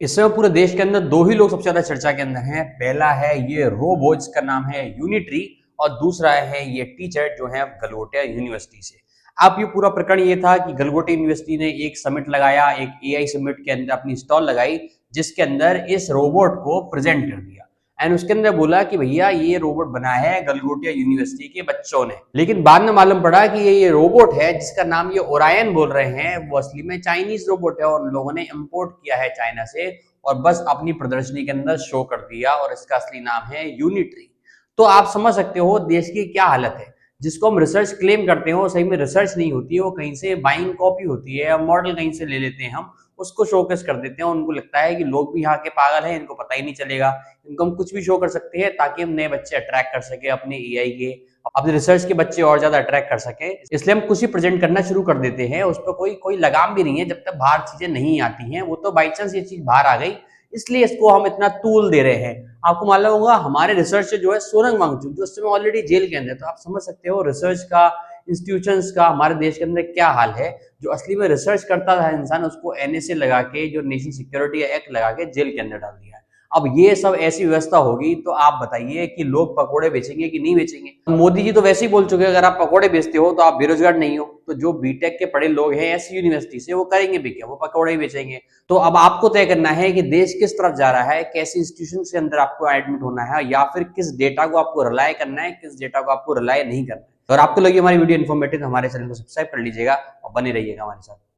इस समय पूरे देश के अंदर दो ही लोग सबसे ज्यादा चर्चा के अंदर हैं। पहला है ये रोबो जिसका नाम है यूनिट्री, और दूसरा है ये टीचर जो है गलगोटिया यूनिवर्सिटी से। अब ये पूरा प्रकरण ये था कि गलगोटिया यूनिवर्सिटी ने एक समिट लगाया, एक एआई समिट के अंदर अपनी स्टॉल लगाई, जिसके अंदर इस रोबोट को प्रेजेंट कर दिया एंड उसके अंदर बोला कि भैया ये रोबोट बना है गलगोटिया यूनिवर्सिटी के बच्चों ने। लेकिन बाद में मालूम पड़ा कि ये रोबोट है जिसका नाम ये ओरायन बोल रहे हैं, वो असली में चाइनीज रोबोट है और उन लोगों ने इंपोर्ट किया है चाइना से और बस अपनी प्रदर्शनी के अंदर शो कर दिया, और इसका असली नाम है यूनिट्री। तो आप समझ सकते हो देश की क्या हालत है। जिसको हम रिसर्च क्लेम करते हो सही में रिसर्च नहीं होती है, वो कहीं से बाइंग कॉपी होती है, मॉडल कहीं से ले लेते हैं हम, उसको शोकेस कर देते हैं। उनको लगता है कि लोग भी यहाँ के पागल हैं, इनको पता ही नहीं चलेगा, इनको हम कुछ भी शो कर सकते हैं ताकि हम नए बच्चे अट्रैक्ट कर सके अपने एआई के, अपने रिसर्च के बच्चे और ज्यादा अट्रैक्ट कर सके। इसलिए हम कुछ ही प्रेजेंट करना शुरू कर देते हैं, उस पर कोई कोई लगाम भी नहीं है जब तक बाहर चीजें नहीं आती हैं। वो तो बाई चांस ये चीज बाहर आ गई, इसलिए इसको हम इतना तूल दे रहे हैं। आपको मालूम होगा हमारे रिसर्च जो है सोनम वांगचुक जो उस समय ऑलरेडी जेल के अंदर, तो आप समझ सकते हो रिसर्च का, इंस्टीट्यूशंस का हमारे देश के अंदर क्या हाल है। जो असली में रिसर्च करता था इंसान, उसको एनएसए लगा के, जो नेशनल सिक्योरिटी एक्ट लगा के जेल के अंदर डाल दिया है। अब ये सब ऐसी व्यवस्था होगी तो आप बताइए कि लोग पकोड़े बेचेंगे कि नहीं बेचेंगे। मोदी जी तो वैसे ही बोल चुके हैं अगर आप पकोड़े बेचते हो तो आप बेरोजगार नहीं हो। तो जो बीटेक के पढ़े लोग हैं ऐसी यूनिवर्सिटी से, वो करेंगे भी क्या, वो पकोड़े ही बेचेंगे। तो अब आपको तय करना है कि देश किस तरफ जा रहा है, कैसे इंस्टीट्यूशन के अंदर आपको एडमिट होना है, या फिर किस डेटा को आपको रिलाय करना है, किस डेटा को आपको रिलाय नहीं करना है। और आपको लगी हमारी वीडियो इन्फॉर्मेटिव, हमारे चैनल को सब्सक्राइब कर लीजिएगा और बने रहिएगा हमारे साथ।